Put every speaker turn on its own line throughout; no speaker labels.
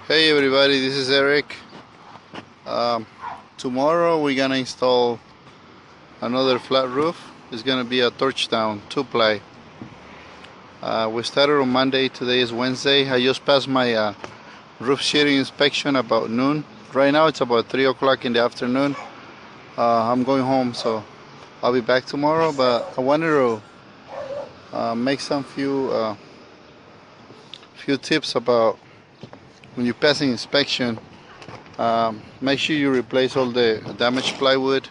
Hey everybody, this is Eric. Um, Tomorrow we're gonna install another flat roof. It's gonna be a Torchdown 2-ply. We started on Monday. Today is Wednesday. I just passed my roof sheeting inspection about noon. Right now it's about 3 o'clock in the afternoon. I'm going home, so I'll be back tomorrow. But I wanted to make some few tips about when you're passing inspection. Make sure you replace all the damaged plywood.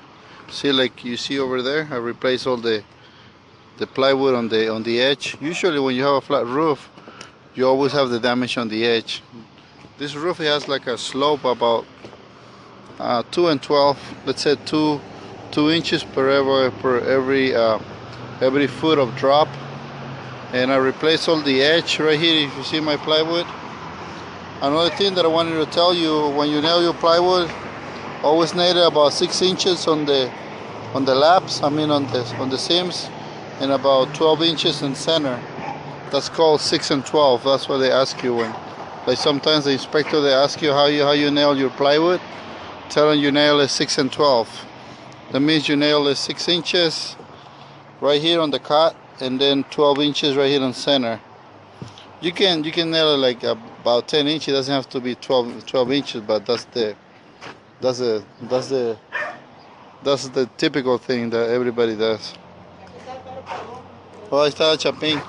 See, like you see over there, I replace all the plywood on the edge. Usually when you have a flat roof, you always have the damage on the edge. This roof has like a slope about 2 and 12, let's say 2 inches per every foot of drop. And I replace all the edge right here. If you see my plywood. Another thing that I wanted to tell you: when you nail your plywood, always nail it about 6 inches on the laps. I mean on the seams, and about 12 inches in center. That's called 6 and 12. That's what they ask you when, like sometimes the inspector they ask you how you nail your plywood. Tell them you nail it 6 and 12. That means you nail it 6 inches right here on the cut, and then 12 inches right here in center. You can nail it like about 10 inches. It doesn't have to be 12 inches, but that's the typical thing that everybody does. Oh, ahí está Chapín.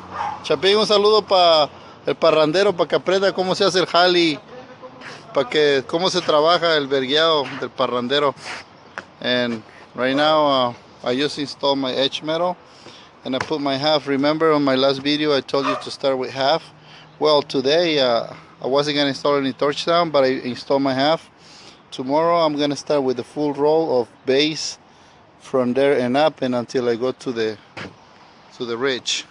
Chapín, un saludo para el parrandero, para que aprenda cómo se hace el jali, para que cómo se trabaja el vergueado del parrandero. And right now I just installed my edge metal, and I put my half. Remember on my last video I told you to start with half? Well, today I wasn't going to install any Torchdown, but I installed my half. Tomorrow I'm going to start with the full roll of base from there and up, and until I go to the ridge.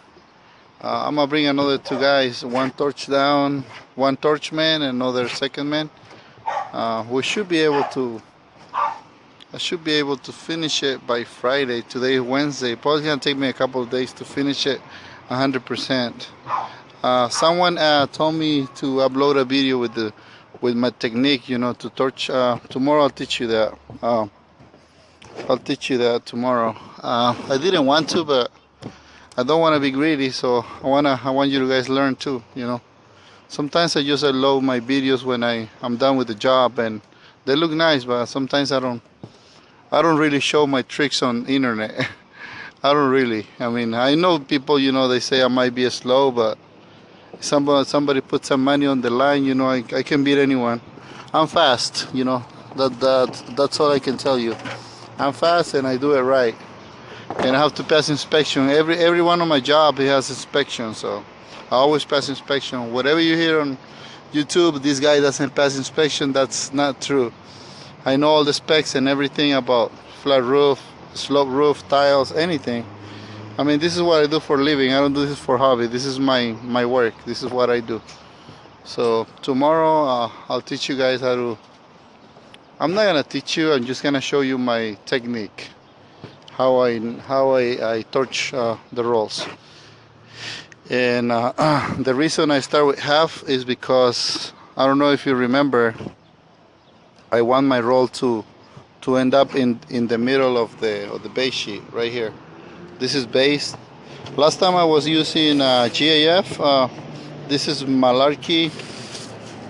I'm going to bring another 2 guys, one Torchdown, one Torchman, and another second man. I should be able to finish it by Friday. Today is Wednesday. Probably going to take me a couple of days to finish it 100%. Someone told me to upload a video with my technique, to torch. Tomorrow I'll teach you that. I'll teach you that tomorrow. I didn't want to, but I don't want to be greedy, so I want you guys to learn too. Sometimes I just upload my videos when I'm done with the job, and they look nice, but sometimes I don't really show my tricks on internet. I don't really. I mean, I know people, they say I might be slow, but somebody put some money on the line, I can beat anyone. I'm fast, that's all I can tell you. I'm fast and I do it right, and I have to pass inspection. Every one of my job, it has inspection, so I always pass inspection. Whatever you hear on YouTube, this guy doesn't pass inspection, that's not true. I know all the specs and everything about flat roof, slope roof, tiles, anything. I mean, this is what I do for a living. I don't do this for hobby. This is my work. This is what I do. So tomorrow I'll teach you guys how to. I'm not gonna teach you. I'm just gonna show you my technique, how I torch the rolls. And the reason I start with half is because I don't know if you remember. I want my roll to end up in the middle of the base sheet right here. This is base. Last time I was using GAF. This is Malarkey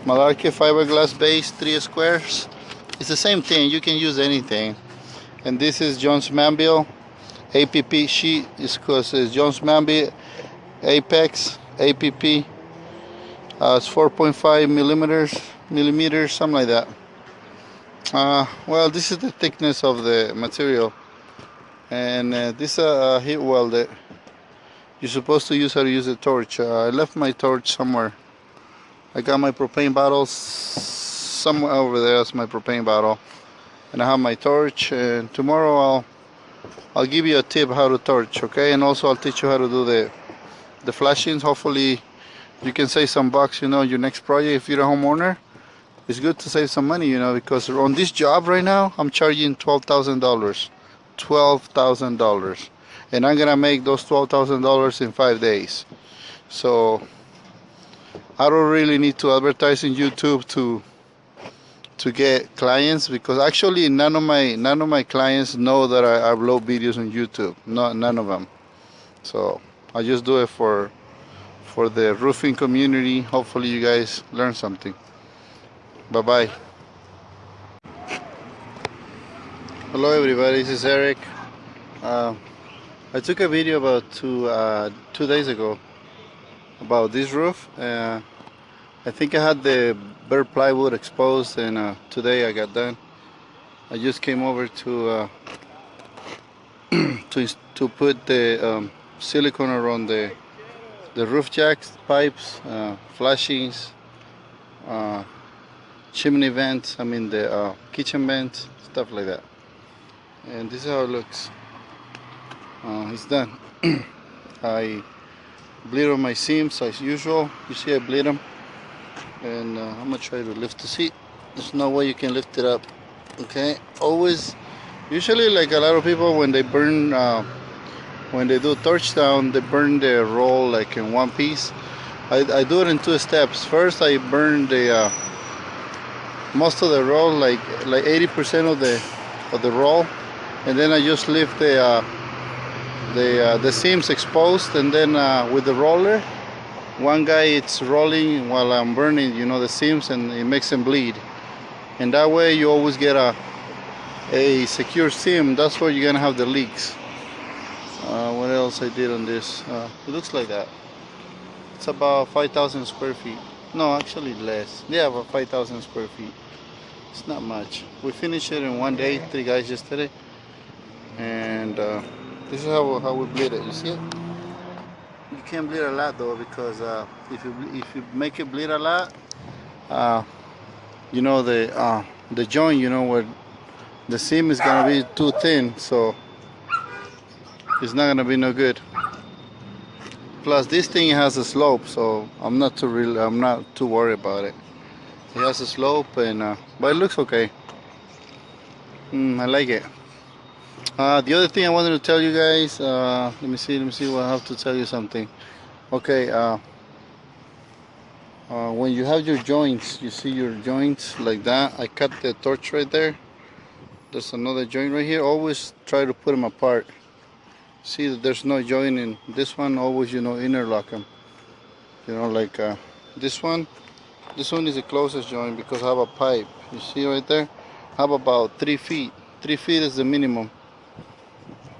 fiberglass base, 3 squares. It's the same thing. You can use anything. And this is Jones Manville APP sheet. It's Jones Manville Apex APP. It's 4.5 millimeters, something like that. Well, this is the thickness of the material. And this heat welder. You're supposed to use how to use a torch. I left my torch somewhere. I got my propane bottles somewhere over there. That's my propane bottle, and I have my torch. And tomorrow I'll give you a tip how to torch, okay? And also I'll teach you how to do the flashings. Hopefully you can save some bucks. Your next project, if you're a homeowner, it's good to save some money. Because on this job right now I'm charging $12,000. $12,000, and I'm gonna make those $12,000 in 5 days. So I don't really need to advertise in YouTube to get clients, because actually none of my clients know that I upload videos on YouTube. None of them. So I just do it for the roofing community. Hopefully you guys learn something. Bye bye. Hello everybody, this is Eric. Uh, I took a video about 2 days ago about this roof. I think I had the bare plywood exposed, and today I got done. I just came over to to put the silicone around the roof jacks, pipes, flashings, uh, chimney vents. I mean the kitchen vents, stuff like that. And this is how it looks. It's done. I bleed on my seams as usual. You see I bleed them, and I'm gonna try to lift the seat. There's no way you can lift it up. Okay, always. Usually, like a lot of people, when they burn, when they do torch down, they burn the roll like in one piece. I do it in 2 steps. First, I burn the most of the roll, like 80% of the roll, and then I just leave the seams exposed, and then with the roller, one guy it's rolling while I'm burning, you know, the seams, and it makes them bleed. And that way you always get a secure seam. That's where you're gonna have the leaks. What else I did on this? It looks like that. It's about 5,000 square feet. No, actually less. Yeah, about 5,000 square feet. It's not much. We finished it in 1 day. 3 guys just did it. And this is how we bleed it. You see it? You can't bleed a lot though, because if you make it bleed a lot, you know the joint, you know, where the seam is gonna be too thin, so it's not gonna be no good. Plus, this thing has a slope, so I'm not too worried about it. It has a slope, and but it looks okay. I like it. The other thing I wanted to tell you guys, let me see. I have to tell you something. Okay, when you have your joints, you see your joints like that. I cut the torch right there. There's another joint right here. Always try to put them apart. See that there's no joint in this one. Always, you know, interlock them. You know, like this one. This one is the closest joint because I have a pipe. You see right there? I have about 3 feet. 3 feet is the minimum.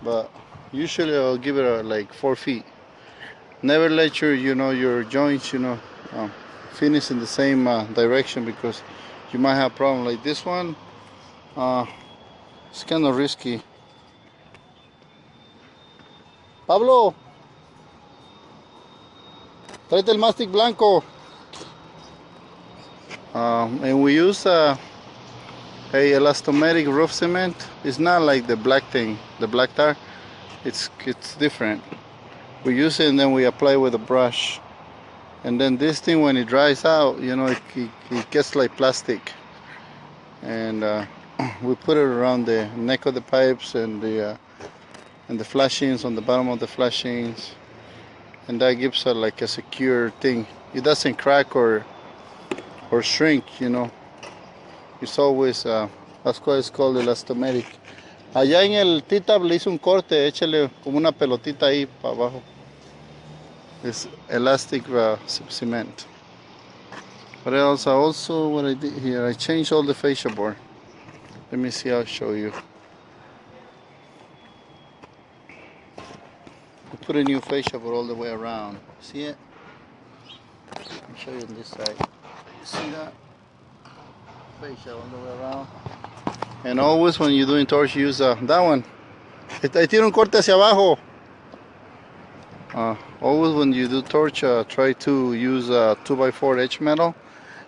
But usually I'll give it like 4 feet. Never let your joints, finish in the same direction, because you might have a problem. Like this one, it's kind of risky. Pablo, tráete el mastic blanco. And we use a elastomeric roof cement. It's not like the black thing, the black tar. It's different. We use it and then we apply with a brush. And then this thing, when it dries out, you know, it gets like plastic. And we put it around the neck of the pipes and the flashings, on the bottom of the flashings, and that gives it like a secure thing. It doesn't crack or shrink, you know. It's always that's why it's called elastomeric. Allá en el T-Tab le hice un corte, échale como una pelotita ahí para abajo. It's elastic cement. What else? What I did here, I changed all the fascia board. Let me see, I'll show you. I put a new fascia board all the way around. See it? I'll show you on this side. See that? Fascia all the way around. And always when you're doing torch, use that one. Ahí tiene un corte hacia abajo. Always when you do torch, try to use 2x4 edge metal,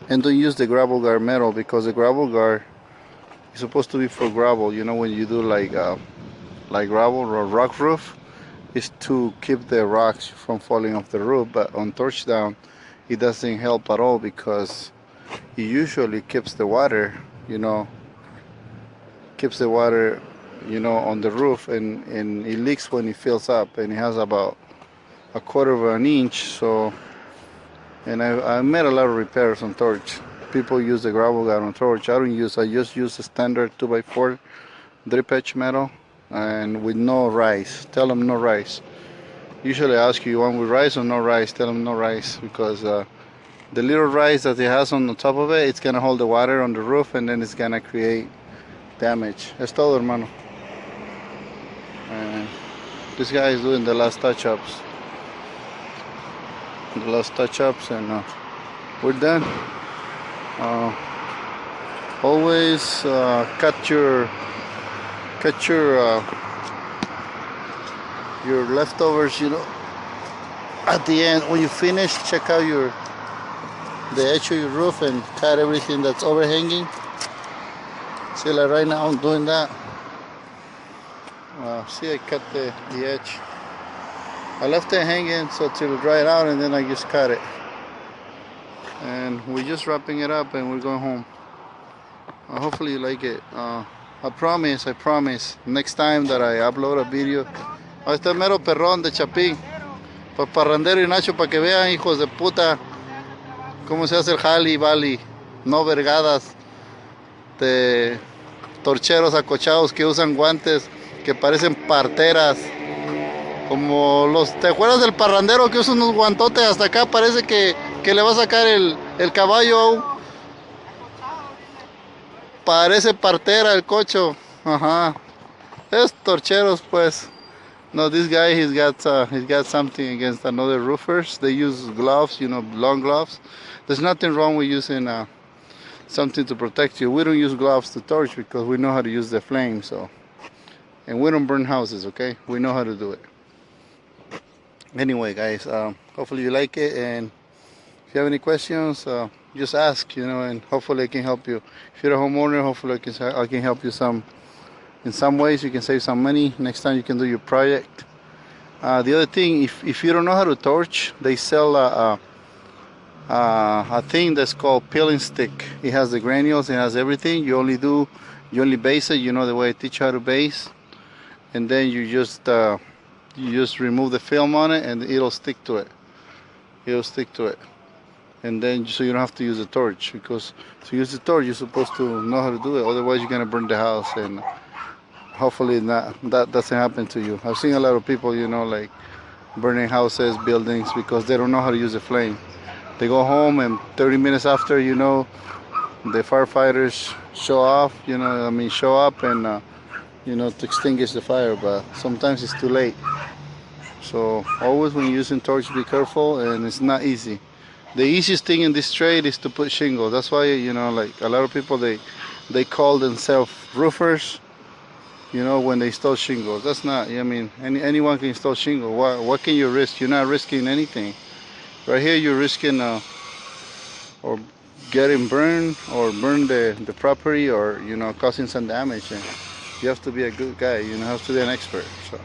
and don't use the gravel guard metal, because the gravel guard is supposed to be for gravel. You know, when you do like gravel or rock roof, is to keep the rocks from falling off the roof. But on torch down, it doesn't help at all, because it usually keeps the water, on the roof, and it leaks when it fills up, and it has about 1/4 of an inch. So And I made a lot of repairs on torch. People use the gravel gun on torch. I just use the standard 2x4 drip edge metal and with no rise. Tell them no rise. Usually I ask you want with rice or no rice. Tell them no rice because the little rise that it has on the top of it, it's gonna hold the water on the roof and then it's gonna create damage. Es todo, hermano. And this guy is doing the last touch-ups. And we're done. Always cut your leftovers, you know, at the end when you finish. Check out the edge of your roof and cut everything that's overhanging. See, like right now I'm doing that. See, I cut the edge. I left it hanging so to dry it out and then I just cut it. And we're just wrapping it up and we're going home. Hopefully you like it. I promise, next time that I upload a video. Este es mero perrón de Chapín. Pues Parrandero y Nacho, para que vean, hijos de puta, cómo se hace el jali vali. No vergadas de torcheros acochados que usan guantes que parecen parteras. Como ¿te acuerdas del parrandero que usa unos guantotes hasta acá? Parece que le va a sacar el caballo. Parece partera el cocho. Ajá. Es torcheros, pues. No, this guy, he's got something against another roofers. They use gloves, you know, long gloves. There's nothing wrong with using something to protect you. We don't use gloves to torch because we know how to use the flame. So, and we don't burn houses, okay? We know how to do it. Anyway, guys, hopefully you like it, and if you have any questions, just ask, you know, and hopefully I can help you. If you're a homeowner, hopefully I can help you in some ways. You can save some money. Next time you can do your project. The other thing, if you don't know how to torch, they sell a thing that's called peeling stick. It has the granules, it has everything. You only base it, you know, the way I teach you how to base, and then you just remove the film on it and it'll stick to it. And then so you don't have to use a torch, because to use the torch you're supposed to know how to do it, otherwise you're gonna burn the house. And hopefully that doesn't happen to you. I've seen a lot of people, you know, like burning houses, buildings, because they don't know how to use a flame. They go home and 30 minutes after, you know, the firefighters show up and you know, to extinguish the fire, but sometimes it's too late. So always when you're using torch, be careful, and it's not easy. The easiest thing in this trade is to put shingles. That's why, you know, like a lot of people, they call themselves roofers, you know, when they install shingles. That's not, I mean, anyone can install shingle. What can you risk? You're not risking anything. Right here you're risking or getting burned, or burn the property, or, you know, causing some damage. And you have to be a good guy, you know, you have to be an expert. So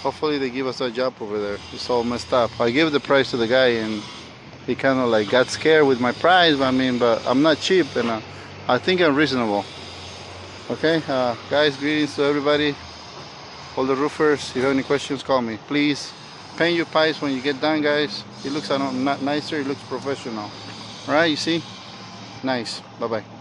hopefully they give us a job over there. It's all messed up. I gave the price to the guy and he kind of like got scared with my price, but I'm not cheap, and I think I'm reasonable. Okay, guys, greetings to everybody, all the roofers. If you have any questions, call me. Please paint your pipes when you get done, guys. It looks not nicer, it looks professional. All right, you see? Nice. Bye-bye.